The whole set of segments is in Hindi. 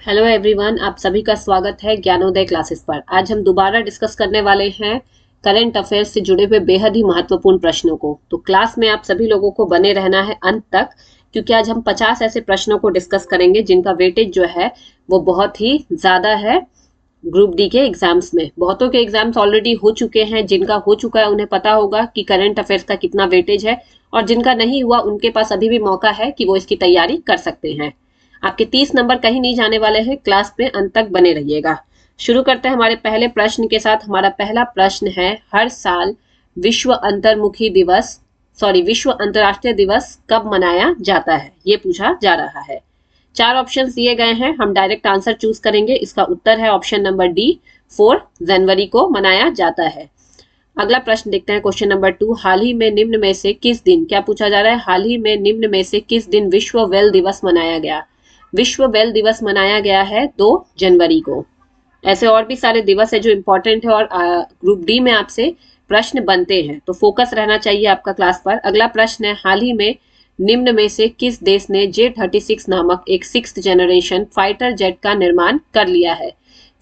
हेलो एवरीवन, आप सभी का स्वागत है ज्ञानोदय क्लासेस पर। आज हम दोबारा डिस्कस करने वाले हैं करंट अफेयर्स से जुड़े हुए बेहद ही महत्वपूर्ण प्रश्नों को। तो क्लास में आप सभी लोगों को बने रहना है अंत तक, क्योंकि आज हम 50 ऐसे प्रश्नों को डिस्कस करेंगे जिनका वेटेज जो है वो बहुत ही ज्यादा है। ग्रुप डी के एग्जाम्स में बहुतों के एग्जाम्स ऑलरेडी हो चुके हैं। जिनका हो चुका है उन्हें पता होगा कि करंट अफेयर्स का कितना वेटेज है, और जिनका नहीं हुआ उनके पास अभी भी मौका है कि वो इसकी तैयारी कर सकते हैं। आपके 30 नंबर कहीं नहीं जाने वाले हैं, क्लास में अंत तक बने रहिएगा। शुरू करते हैं हमारे पहले प्रश्न के साथ। हमारा पहला प्रश्न है, हर साल विश्व विश्व अंतर्राष्ट्रीय दिवस कब मनाया जाता है, ये पूछा जा रहा है। 4 ऑप्शंस दिए गए हैं, हम डायरेक्ट आंसर चूज करेंगे। इसका उत्तर है ऑप्शन नंबर डी, 4 जनवरी को मनाया जाता है। अगला प्रश्न देखते हैं, क्वेश्चन नंबर 2, हाल ही में निम्न में से किस दिन, क्या पूछा जा रहा है, हाल ही में निम्न में से किस दिन विश्व वेल दिवस मनाया गया। विश्व वेल दिवस मनाया गया है 2 जनवरी को। ऐसे और भी सारे दिवस है जो इंपॉर्टेंट है, और ग्रुप डी में आपसे प्रश्न बनते हैं, तो फोकस रहना चाहिए आपका क्लास पर। अगला प्रश्न है, हाल ही में निम्न में से किस देश ने J-36 नामक एक 6th जनरेशन फाइटर जेट का निर्माण कर लिया है।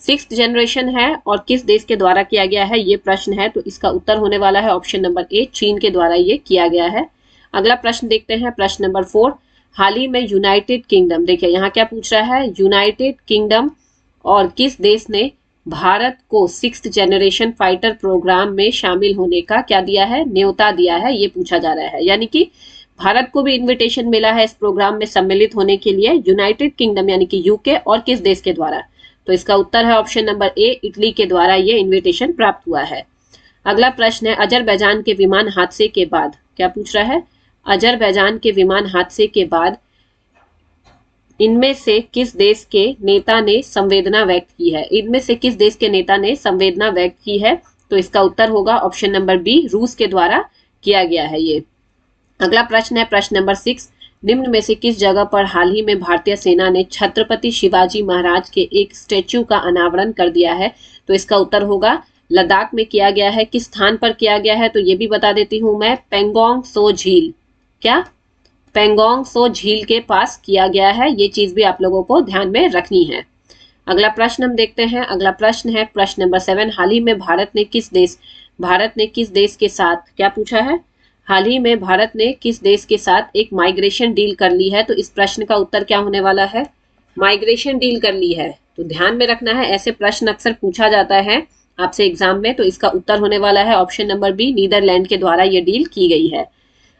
6th जनरेशन है और किस देश के द्वारा किया गया है, ये प्रश्न है। तो इसका उत्तर होने वाला है ऑप्शन नंबर ए, चीन के द्वारा ये किया गया है। अगला प्रश्न देखते हैं, प्रश्न नंबर 4, हाल ही में यूनाइटेड किंगडम, देखिए यहाँ क्या पूछ रहा है, यूनाइटेड किंगडम और किस देश ने भारत को 6th जनरेशन फाइटर प्रोग्राम में शामिल होने का क्या दिया है, न्योता दिया है, ये पूछा जा रहा है। यानी कि भारत को भी इनविटेशन मिला है इस प्रोग्राम में सम्मिलित होने के लिए, यूनाइटेड किंगडम यानी कि यूके और किस देश के द्वारा। तो इसका उत्तर है ऑप्शन नंबर ए, इटली के द्वारा ये इनविटेशन प्राप्त हुआ है। अगला प्रश्न है, अजरबैजान के विमान हादसे के बाद, क्या पूछ रहा है, अजरबैजान के विमान हादसे के बाद इनमें से किस देश के नेता ने संवेदना व्यक्त की है। इनमें से किस देश के नेता ने संवेदना व्यक्त की है, तो इसका उत्तर होगा ऑप्शन नंबर बी, रूस के द्वारा किया गया है ये। अगला प्रश्न है, प्रश्न नंबर 6, निम्न में से किस जगह पर हाल ही में भारतीय सेना ने छत्रपति शिवाजी महाराज के एक स्टेच्यू का अनावरण कर दिया है। तो इसका उत्तर होगा लद्दाख में किया गया है। किस स्थान पर किया गया है, तो ये भी बता देती हूं मैं, पेंगोंग सो झील, क्या पेंगोंग सो झील के पास किया गया है। ये चीज भी आप लोगों को ध्यान में रखनी है। अगला प्रश्न हम देखते हैं। अगला प्रश्न है, प्रश्न नंबर 7, हाल ही में भारत ने किस देश के साथ, क्या पूछा है, हाल ही में भारत ने किस देश के साथ एक माइग्रेशन डील कर ली है। तो इस प्रश्न का उत्तर क्या होने वाला है, माइग्रेशन डील कर ली है। तो ध्यान में रखना है, ऐसे प्रश्न अक्सर पूछा जाता है आपसे एग्जाम में। तो इसका उत्तर होने वाला है ऑप्शन नंबर बी, नीदरलैंड के द्वारा यह डील की गई है।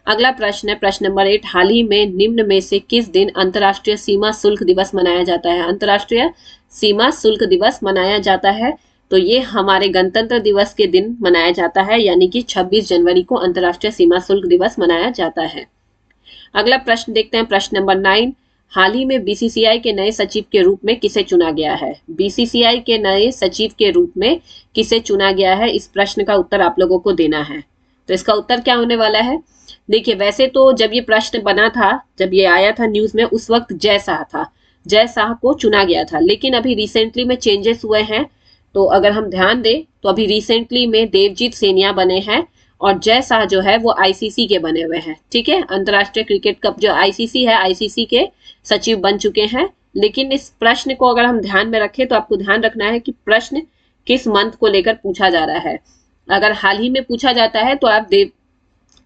अगला प्रश्न है, प्रश्न नंबर 8, हाल ही में निम्न में से किस दिन अंतर्राष्ट्रीय सीमा शुल्क दिवस मनाया जाता है। अंतर्राष्ट्रीय सीमा शुल्क दिवस मनाया जाता है, तो ये हमारे गणतंत्र दिवस के दिन मनाया जाता है, यानी कि 26 जनवरी को अंतर्राष्ट्रीय सीमा शुल्क दिवस मनाया जाता है। अगला प्रश्न देखते हैं, प्रश्न नंबर 9, हाल ही में बीसीसीआई के नए सचिव के रूप में किसे चुना गया है। बीसीसीआई के नए सचिव के रूप में किसे चुना गया है, इस प्रश्न का उत्तर आप लोगों को देना है। तो इसका उत्तर क्या होने वाला है, देखिए वैसे तो जब ये प्रश्न बना था, जब ये आया था न्यूज में, उस वक्त जय शाह था, जय शाह को चुना गया था। लेकिन अभी रिसेंटली में चेंजेस हुए हैं, तो अगर हम ध्यान दें तो अभी रिसेंटली में देवजीत सेनिया बने हैं, और जय शाह जो है वो आईसीसी के बने हुए हैं। ठीक है, अंतर्राष्ट्रीय क्रिकेट कप जो आईसीसी है, आईसीसी के सचिव बन चुके हैं। लेकिन इस प्रश्न को अगर हम ध्यान में रखें तो आपको ध्यान रखना है कि प्रश्न किस मंथ को लेकर पूछा जा रहा है। अगर हाल ही में पूछा जाता है तो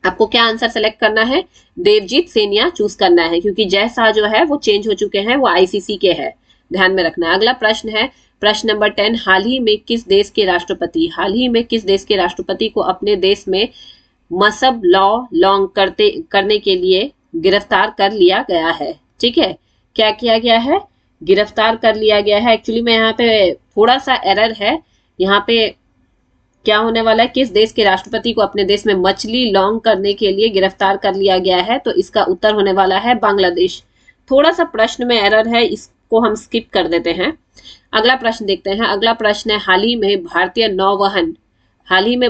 आपको क्या आंसर सेलेक्ट करना है, देवजीत सेनिया चूज करना है, क्योंकि जय शाह जो है वो चेंज हो चुके हैं, वो आईसीसी के हैं, ध्यान में रखना है। अगला प्रश्न है, प्रश्न नंबर 10, हाल ही में किस देश के राष्ट्रपति को अपने देश में मसब लॉ लॉन्ग करने के लिए गिरफ्तार कर लिया गया है। ठीक है, क्या किया गया है, गिरफ्तार कर लिया गया है। एक्चुअली में यहाँ पे थोड़ा सा एरर है, यहाँ पे क्या होने वाला है, किस देश के राष्ट्रपति को अपने देश में मछली लॉन्ग करने के लिए गिरफ्तार कर लिया गया है। तो इसका उत्तर होने वाला है बांग्लादेश। थोड़ा सा प्रश्न में एरर है, इसको हम स्किप कर देते हैं। अगला प्रश्न देखते हैं। अगला प्रश्न है, हाल ही में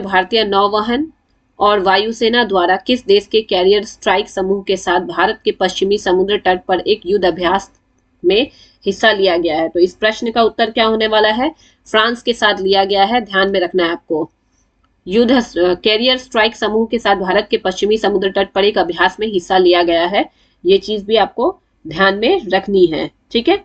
भारतीय नौवहन और वायुसेना द्वारा किस देश के कैरियर स्ट्राइक समूह के साथ भारत के पश्चिमी समुद्र तट पर एक युद्ध अभ्यास में हिस्सा लिया गया है। तो इस प्रश्न का उत्तर क्या होने वाला है, फ्रांस के साथ लिया गया है, ध्यान में रखना है आपको। युद्ध कैरियर स्ट्राइक समूह के साथ भारत के पश्चिमी समुद्र तट पर एक अभ्यास में हिस्सा लिया गया है, ये चीज भी आपको ध्यान में रखनी है। ठीक है,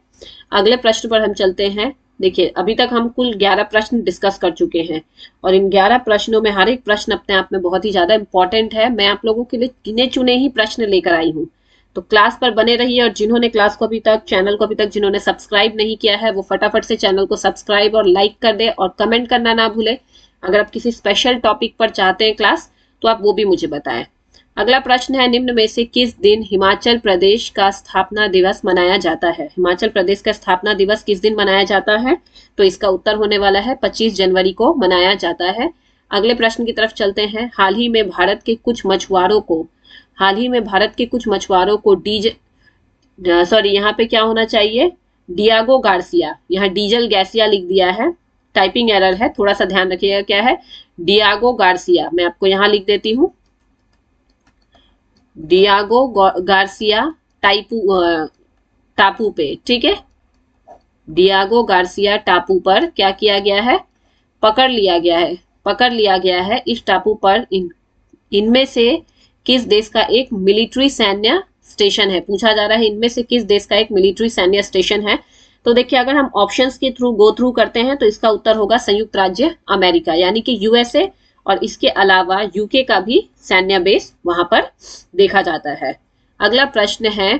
अगले प्रश्न पर हम चलते हैं। देखिए, अभी तक हम कुल 11 प्रश्न डिस्कस कर चुके हैं और इन 11 प्रश्नों में हर एक प्रश्न अपने आप में बहुत ही ज्यादा इंपॉर्टेंट है। मैं आप लोगों के लिए गिने चुने ही प्रश्न लेकर आई हूँ, तो क्लास पर बने रहिए। और जिन्होंने क्लास को अभी तक, चैनल को अभी तक जिन्होंने सब्सक्राइब नहीं किया है, वो फटाफट से चैनल को सब्सक्राइब और लाइक कर दे और कमेंट करना ना भूले। अगर आप किसी स्पेशल टॉपिक पर चाहते हैं क्लास, तो आप वो भी मुझे बताएं। अगला प्रश्न है, निम्न में से किस दिन हिमाचल प्रदेश का स्थापना दिवस मनाया जाता है? हिमाचल प्रदेश का स्थापना दिवस किस दिन मनाया जाता है? तो इसका उत्तर होने वाला है 25 जनवरी को मनाया जाता है। अगले प्रश्न की तरफ चलते हैं। हाल ही में भारत के कुछ मछुआरों को यहाँ पे क्या होना चाहिए? डियागो गार्सिया, यहाँ डीजल गैसिया लिख दिया है, टाइपिंग एरर है, थोड़ा सा ध्यान रखिएगा। क्या है? Diego Garcia. मैं आपको यहाँ लिख देती हूँ, डियागो गार्सिया टापू पे, ठीक है। डियागो गार्सिया टापू पर क्या किया गया है? पकड़ लिया गया है इस टापू पर। इनमें से किस देश का एक मिलिट्री सैन्य स्टेशन है? पूछा जा रहा है इनमें से किस देश का एक मिलिट्री सैन्य स्टेशन है। तो देखिए, अगर हम ऑप्शंस के थ्रू गो थ्रू करते हैं तो इसका उत्तर होगा संयुक्त राज्य अमेरिका, यानी कि यूएसए। और इसके अलावा यूके का भी सैन्य बेस वहां पर देखा जाता है। अगला प्रश्न है,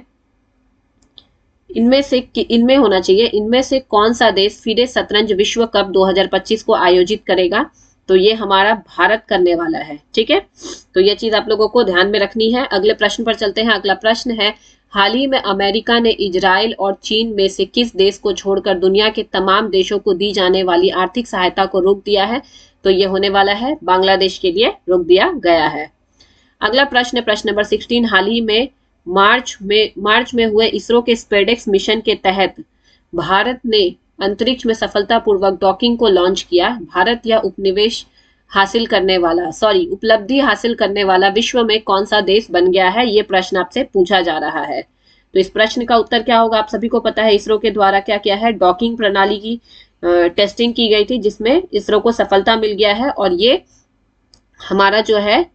इनमें होना चाहिए, इनमें से कौन सा देश फिडे शतरंज विश्व कप 2025 को आयोजित करेगा? तो ये हमारा भारत करने वाला है, ठीक है। तो ये चीज आप लोगों को ध्यान में रखनी है। अगले प्रश्न पर चलते हैं। अगला प्रश्न है, हाल ही में अमेरिका ने इजराइल और चीन में से किस देश को छोड़कर दुनिया के तमाम देशों को दी जाने वाली आर्थिक सहायता को रोक दिया है? तो ये होने वाला है बांग्लादेश के लिए रोक दिया गया है। अगला प्रश्न है प्रश्न नंबर 16। हाल ही में मार्च में हुए इसरो के स्पेडेक्स मिशन के तहत भारत ने अंतरिक्ष में सफलतापूर्वक डॉकिंग को लॉन्च किया। भारत यह उपलब्धि हासिल करने वाला विश्व में कौन सा देश बन गया है? ये प्रश्न आपसे पूछा जा रहा है। तो इस प्रश्न का उत्तर क्या होगा? आप सभी को पता है इसरो के द्वारा क्या किया है, डॉकिंग प्रणाली की टेस्टिंग की गई थी, जिसमें इसरो को सफलता मिल गया है। और ये हमारा जो है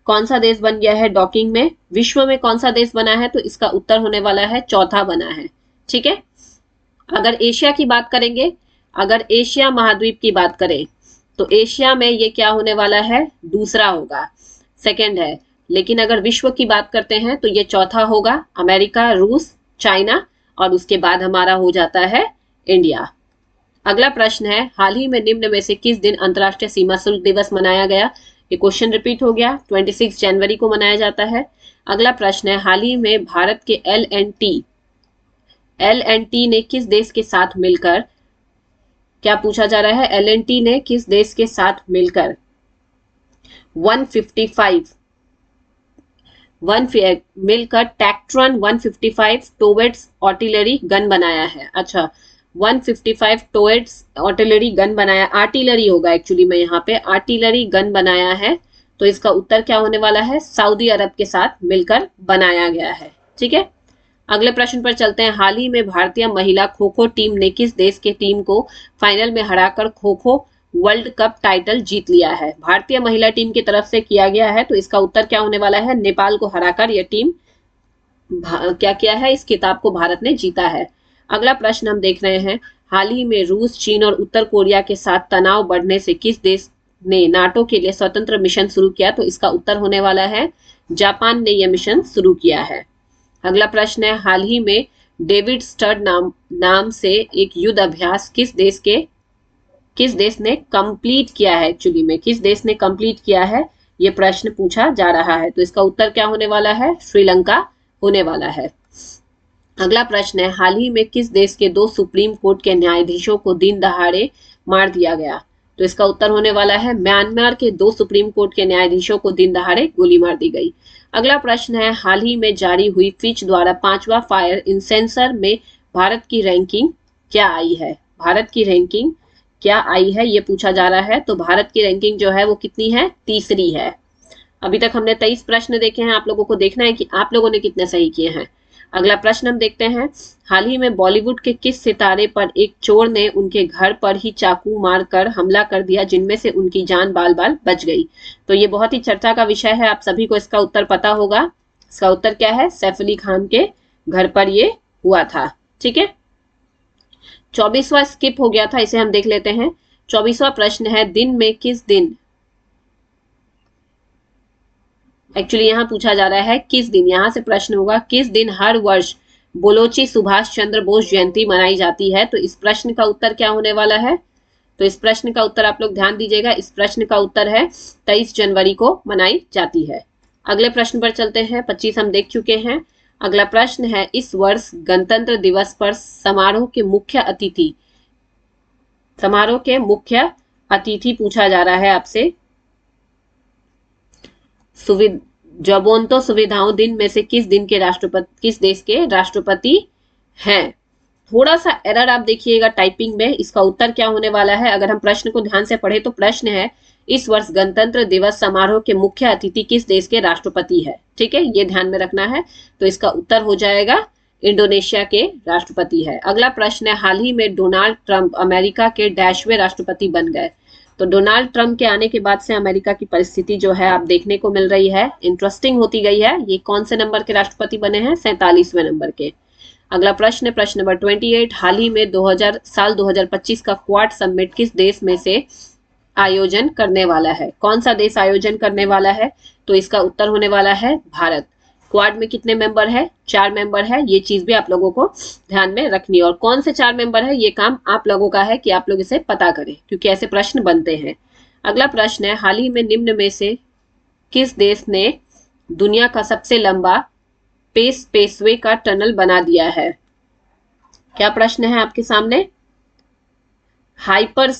कौन सा देश बन गया है डॉकिंग में? विश्व में कौन सा देश बना है? तो इसका उत्तर होने वाला है चौथा बना है, ठीक है। अगर एशिया की बात करेंगे, अगर एशिया महाद्वीप की बात करें, तो एशिया में ये क्या होने वाला है? दूसरा होगा, सेकंड है। लेकिन अगर विश्व की बात करते हैं तो ये चौथा होगा, अमेरिका, रूस, चाइना, और उसके बाद हमारा हो जाता है इंडिया। अगला प्रश्न है, हाल ही में निम्न में से किस दिन अंतर्राष्ट्रीय सीमा शुल्क दिवस मनाया गया? ये क्वेश्चन रिपीट हो गया, 26 जनवरी को मनाया जाता है। अगला प्रश्न है, हाल ही में भारत के एल&टी ने किस देश के साथ मिलकर, क्या पूछा जा रहा है? एल&टी ने किस देश के साथ मिलकर 155 टैक्ट्रॉन 155 टोवेट्स आर्टिलरी गन बनाया है। अच्छा, 155 टोवेट्स आर्टिलरी गन बनाया, आर्टिलरी होगा एक्चुअली में, यहाँ पे आर्टिलरी गन बनाया है। तो इसका उत्तर क्या होने वाला है? सऊदी अरब के साथ मिलकर बनाया गया है, ठीक है। अगले प्रश्न पर चलते हैं। हाल ही में भारतीय महिला खो खो टीम ने किस देश के टीम को फाइनल में हराकर kho kho world cup title जीत लिया है? भारतीय महिला टीम की तरफ से किया गया है। तो इसका उत्तर क्या होने वाला है? नेपाल को हराकर यह टीम क्या किया है? इस खिताब को भारत ने जीता है। अगला प्रश्न हम देख रहे हैं, हाल ही में रूस, चीन और उत्तर कोरिया के साथ तनाव बढ़ने से किस देश ने नाटो के लिए स्वतंत्र मिशन शुरू किया? तो इसका उत्तर होने वाला है जापान ने यह मिशन शुरू किया है। अगला प्रश्न है, हाल ही में डेविड स्टड नाम से एक युद्ध अभ्यास किस देश ने कंप्लीट किया है? एक्चुअली में किस देश ने कंप्लीट किया है, ये प्रश्न पूछा जा रहा है। तो इसका उत्तर क्या होने वाला है? श्रीलंका होने वाला है। अगला प्रश्न है, हाल ही में किस देश के 2 सुप्रीम कोर्ट के न्यायाधीशों को दिन दहाड़े मार दिया गया? तो इसका उत्तर होने वाला है म्यांमार के 2 सुप्रीम कोर्ट के न्यायाधीशों को दिन दहाड़े गोली मार दी गई। अगला प्रश्न है, हाल ही में जारी हुई फिच द्वारा 5वां फायर इंसेंसर में भारत की रैंकिंग क्या आई है? भारत की रैंकिंग क्या आई है, ये पूछा जा रहा है। तो भारत की रैंकिंग जो है वो कितनी है? तीसरी है। अभी तक हमने 23 प्रश्न देखे हैं, आप लोगों को देखना है कि आप लोगों ने कितने सही किए हैं। अगला प्रश्न हम देखते हैं, हाल ही में बॉलीवुड के किस सितारे पर एक चोर ने उनके घर पर ही चाकू मारकर हमला कर दिया, जिनमें से उनकी जान बाल बाल बच गई? तो ये बहुत ही चर्चा का विषय है, आप सभी को इसका उत्तर पता होगा। इसका उत्तर क्या है? सैफ अली खान के घर पर ये हुआ था, ठीक है। 24वां स्किप हो गया था, इसे हम देख लेते हैं। 24वां प्रश्न है, दिन में किस दिन, एक्चुअली यहाँ पूछा जा रहा है किस दिन, यहाँ से प्रश्न होगा किस दिन हर वर्ष बोलोची सुभाष चंद्र बोस जयंती मनाई जाती है। तो इस प्रश्न का उत्तर क्या होने वाला है, तो इस प्रश्न का उत्तर आप लोग ध्यान दीजिएगा, इस प्रश्न का उत्तर है 23 जनवरी को मनाई जाती है। अगले प्रश्न पर चलते हैं, 25 हम देख चुके हैं। अगला प्रश्न है, इस वर्ष गणतंत्र दिवस पर समारोह के मुख्य अतिथि पूछा जा रहा है आपसे। जबोंतो सुविधाओं दिन में से किस देश के राष्ट्रपति हैं। थोड़ा सा एरर आप देखिएगा टाइपिंग में, इसका उत्तर क्या होने वाला है। अगर हम प्रश्न को ध्यान से पढ़े तो प्रश्न है, इस वर्ष गणतंत्र दिवस समारोह के मुख्य अतिथि किस देश के राष्ट्रपति है। ठीक है, ये ध्यान में रखना है। तो इसका उत्तर हो जाएगा इंडोनेशिया के राष्ट्रपति है। अगला प्रश्न है, हाल ही में डोनाल्ड ट्रंप अमेरिका के डैशवे राष्ट्रपति बन गए। तो डोनाल्ड ट्रंप के आने के बाद से अमेरिका की परिस्थिति जो है आप देखने को मिल रही है, इंटरेस्टिंग होती गई है। ये कौन से नंबर के राष्ट्रपति बने हैं, 47वें नंबर के। अगला प्रश्न है प्रश्न नंबर 28, हाल ही में 2025 का क्वाड समिट किस देश में से आयोजन करने वाला है। कौन सा देश आयोजन करने वाला है, तो इसका उत्तर होने वाला है भारत। क्वाड में कितने मेंबर है, 4 मेंबर है, ये चीज भी आप लोगों को ध्यान में रखनी है। और कौन से 4 मेंबर है, ये काम आप लोगों का है कि आप लोग इसे पता करें, क्योंकि ऐसे प्रश्न बनते हैं। अगला प्रश्न है, हाल ही में निम्न में से किस देश ने दुनिया का सबसे लंबा स्पेसवे का टनल बना दिया है। क्या प्रश्न है आपके सामने, हाइपर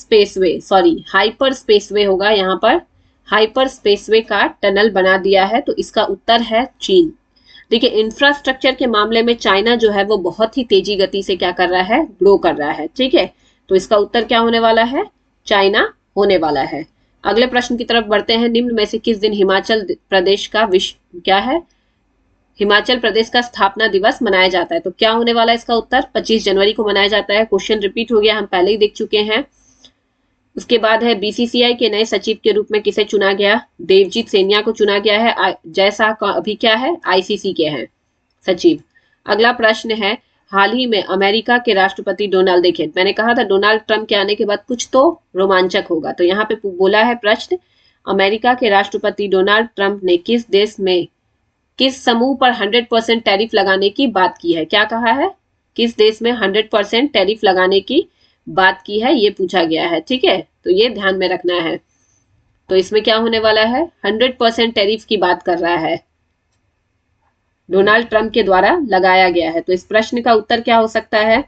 स्पेसवे होगा यहाँ पर, हाइपर स्पेसवे का टनल बना दिया है। तो इसका उत्तर है चीन। देखिए, इंफ्रास्ट्रक्चर के मामले में चाइना जो है वो बहुत ही तेजी गति से क्या कर रहा है, ग्रो कर रहा है। ठीक है, तो इसका उत्तर क्या होने वाला है, चाइना होने वाला है। अगले प्रश्न की तरफ बढ़ते हैं, निम्न में से किस दिन हिमाचल प्रदेश का स्थापना दिवस मनाया जाता है। तो क्या होने वाला है इसका उत्तर, 25 जनवरी को मनाया जाता है। क्वेश्चन रिपीट हो गया, हम पहले ही देख चुके हैं। उसके बाद है, बीसीसीआई के नए सचिव के रूप में किसे चुना गया, देवजीत सेनिया को चुना गया है। जैसा अभी क्या है, आईसीसी के हैं सचिव। अगला प्रश्न है, हाल ही में अमेरिका के राष्ट्रपति देखिए मैंने कहा था डोनाल्ड ट्रंप के आने के बाद कुछ तो रोमांचक होगा। तो यहाँ पे बोला है प्रश्न, अमेरिका के राष्ट्रपति डोनाल्ड ट्रंप ने किस समूह पर 100% टैरिफ लगाने की बात की है। क्या कहा है, किस देश में 100% टैरिफ लगाने की बात की है, ये पूछा गया है। ठीक है, तो ये ध्यान में रखना है। तो इसमें क्या होने वाला है, 100% टैरिफ की बात कर रहा है, डोनाल्ड ट्रंप के द्वारा लगाया गया है। तो इस प्रश्न का उत्तर क्या हो सकता है,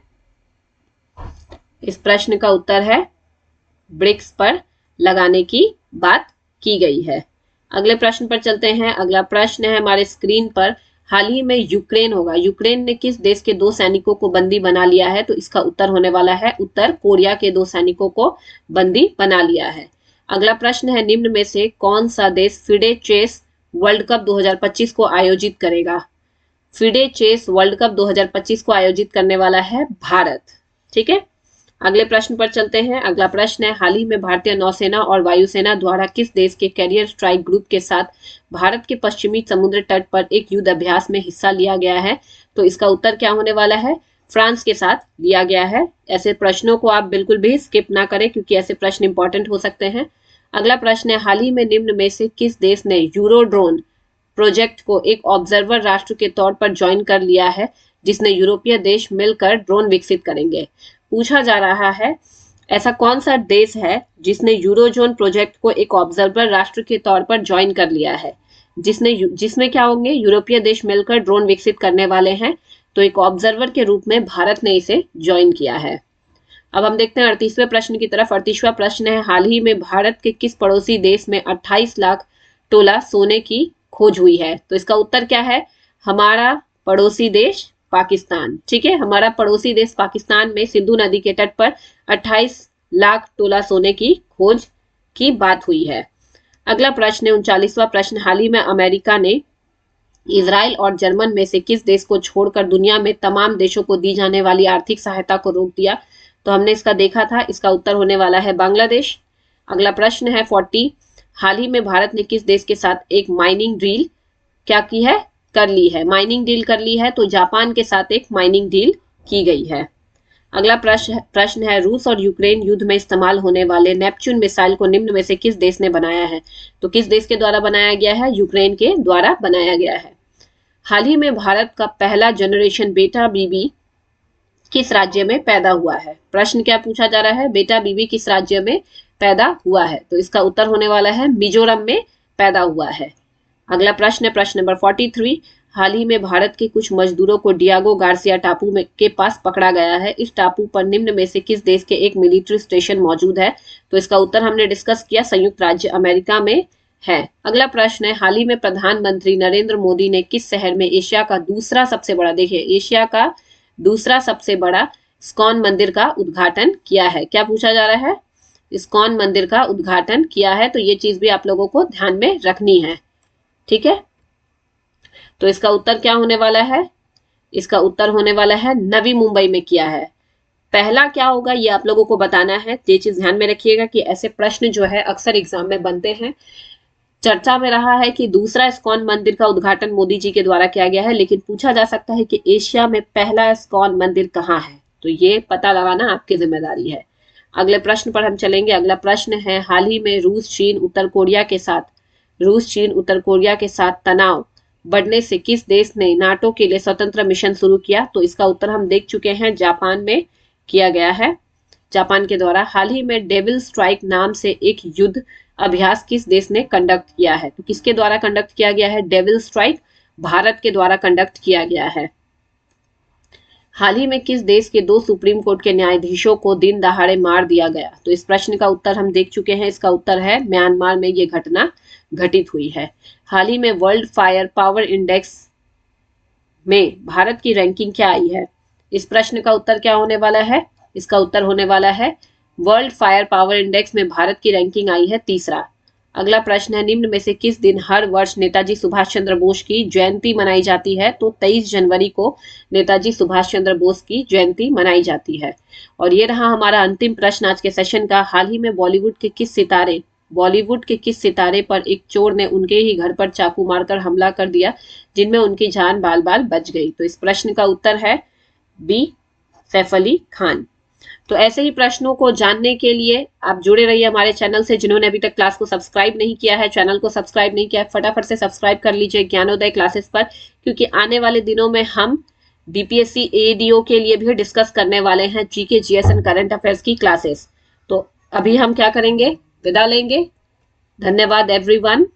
इस प्रश्न का उत्तर है ब्रिक्स पर लगाने की बात की गई है। अगले प्रश्न पर चलते हैं। अगला प्रश्न है हमारे स्क्रीन पर, हाल ही में यूक्रेन ने किस देश के 2 सैनिकों को बंदी बना लिया है। तो इसका उत्तर होने वाला है उत्तर कोरिया के 2 सैनिकों को बंदी बना लिया है। अगला प्रश्न है, निम्न में से कौन सा देश फिडे चेस वर्ल्ड कप 2025 को आयोजित करेगा। फिडे चेस वर्ल्ड कप 2025 को आयोजित करने वाला है भारत। ठीक है, अगले प्रश्न पर चलते हैं। अगला प्रश्न है, हाल ही में भारतीय नौसेना और वायुसेना द्वारा किस देश के कैरियर स्ट्राइक ग्रुप के साथ भारत के पश्चिमी समुद्र तट पर एक युद्ध अभ्यास में हिस्सा लिया गया है। तो इसका उत्तर क्या होने वाला है, फ्रांस के साथ लिया गया है। ऐसे प्रश्नों को आप बिल्कुल भी स्किप ना करें, क्योंकि ऐसे प्रश्न इंपॉर्टेंट हो सकते हैं। अगला प्रश्न है, हाल ही में निम्न में से किस देश ने यूरोड्रोन प्रोजेक्ट को एक ऑब्जर्वर राष्ट्र के तौर पर ज्वाइन कर लिया है, जिसने यूरोपीय देश मिलकर ड्रोन विकसित करेंगे। पूछा जा रहा है, ऐसा कौन सा देश है जिसने यूरोजोन प्रोजेक्ट को एक ऑब्जर्वर राष्ट्र के तौर पर ज्वाइन कर लिया है, जिसमें क्या होंगे, यूरोपीय देश मिलकर ड्रोन विकसित करने वाले हैं। तो एक ऑब्जर्वर के रूप में भारत ने इसे ज्वाइन किया है। अब हम देखते हैं 38वें प्रश्न की तरफ। 38वां प्रश्न है, हाल ही में भारत के किस पड़ोसी देश में 28 लाख तोला सोने की खोज हुई है। तो इसका उत्तर क्या है, हमारा पड़ोसी देश पाकिस्तान। ठीक है, हमारा पड़ोसी देश पाकिस्तान में सिंधु नदी के तट पर 28 लाख तोला सोने की खोज की बात हुई है। अगला प्रश्न है 39वां प्रश्न, हाल ही में अमेरिका ने इजराइल और जर्मन में से किस देश को छोड़कर दुनिया में तमाम देशों को दी जाने वाली आर्थिक सहायता को रोक दिया। तो हमने इसका देखा था, इसका उत्तर होने वाला है बांग्लादेश। अगला प्रश्न है 40, हाल ही में भारत ने किस देश के साथ एक माइनिंग डील क्या की है, कर ली है, माइनिंग डील कर ली है। तो जापान के साथ एक माइनिंग डील की गई है। अगला प्रश्न है, रूस और यूक्रेन युद्ध में इस्तेमाल होने वाले नेपच्यून मिसाइल को निम्न में से किस देश ने बनाया है? तो किस देश के द्वारा बनाया गया है? यूक्रेन के द्वारा बनाया गया है। हाल ही में भारत का पहला जनरेशन बेटा बीबी किस राज्य में पैदा हुआ है? प्रश्न क्या पूछा जा रहा है? बेटा बीबी किस राज्य में पैदा हुआ है? तो इसका उत्तर होने वाला है मिजोरम में पैदा हुआ है। अगला प्रश्न है प्रश्न नंबर 43। हाल ही में भारत के कुछ मजदूरों को डियागो गार्सिया टापू में के पास पकड़ा गया है। इस टापू पर निम्न में से किस देश के एक मिलिट्री स्टेशन मौजूद है? तो इसका उत्तर हमने डिस्कस किया, संयुक्त राज्य अमेरिका में है। अगला प्रश्न है, हाल ही में प्रधानमंत्री नरेंद्र मोदी ने किस शहर में एशिया का दूसरा सबसे बड़ा, देखिए एशिया का दूसरा सबसे बड़ा इस्कॉन मंदिर का उद्घाटन किया है? क्या पूछा जा रहा है? इस्कॉन मंदिर का उद्घाटन किया है। तो ये चीज भी आप लोगों को ध्यान में रखनी है, ठीक है। तो इसका उत्तर क्या होने वाला है? इसका उत्तर होने वाला है नवी मुंबई में किया है। पहला क्या होगा ये आप लोगों को बताना है। ये चीज ध्यान में रखिएगा कि ऐसे प्रश्न जो है अक्सर एग्जाम में बनते हैं। चर्चा में रहा है कि दूसरा इस्कॉन मंदिर का उद्घाटन मोदी जी के द्वारा किया गया है, लेकिन पूछा जा सकता है कि एशिया में पहला इस्कॉन मंदिर कहाँ है? तो ये पता लगाना आपकी जिम्मेदारी है। अगले प्रश्न पर हम चलेंगे। अगला प्रश्न है, हाल ही में रूस चीन उत्तर कोरिया के साथ तनाव बढ़ने से किस देश ने नाटो के लिए स्वतंत्र मिशन शुरू किया? तो इसका उत्तर हम देख चुके हैं, जापान में किया गया है। जापान के द्वारा हाल ही में डेविल स्ट्राइक नाम से एक युद्ध अभ्यास किस देश ने कंडक्ट किया है? तो किसके द्वारा कंडक्ट किया गया है? डेविल स्ट्राइक भारत के द्वारा कंडक्ट किया गया है। हाल ही में किस देश के 2 सुप्रीम कोर्ट के न्यायाधीशों को दिन दहाड़े मार दिया गया? तो इस प्रश्न का उत्तर हम देख चुके हैं। इसका उत्तर है म्यांमार में ये घटना घटित हुई है। हाल ही में वर्ल्ड फायर पावर इंडेक्स में भारत की रैंकिंग क्या आई है? इस प्रश्न का उत्तर क्या होने वाला है? इसका उत्तर होने वाला है वर्ल्ड फायर पावर इंडेक्स में भारत की रैंकिंग आई है 3रा। अगला प्रश्न है, निम्न में से किस दिन हर वर्ष नेताजी सुभाष चंद्र बोस की जयंती मनाई जाती है? तो 23 जनवरी को नेताजी सुभाष चंद्र बोस की जयंती मनाई जाती है। और ये रहा हमारा अंतिम प्रश्न आज के सेशन का। हाल ही में बॉलीवुड के किस सितारे पर एक चोर ने उनके ही घर पर चाकू मारकर हमला कर दिया, जिनमें उनकी जान बाल बाल बच गई? तो इस प्रश्न का उत्तर है बी, सैफ अली खान। तो ऐसे ही प्रश्नों को जानने के लिए आप जुड़े रहिए हमारे चैनल से। जिन्होंने अभी तक क्लास को सब्सक्राइब नहीं किया है, चैनल को सब्सक्राइब नहीं किया है, फटाफट से सब्सक्राइब कर लीजिए ज्ञानोदय क्लासेस पर, क्योंकि आने वाले दिनों में हम बीपीएससी एडीओ के लिए भी डिस्कस करने वाले हैं जीके जीएस करंट अफेयर्स की क्लासेस। तो अभी हम क्या करेंगे, विदा लेंगे। धन्यवाद एवरीवन।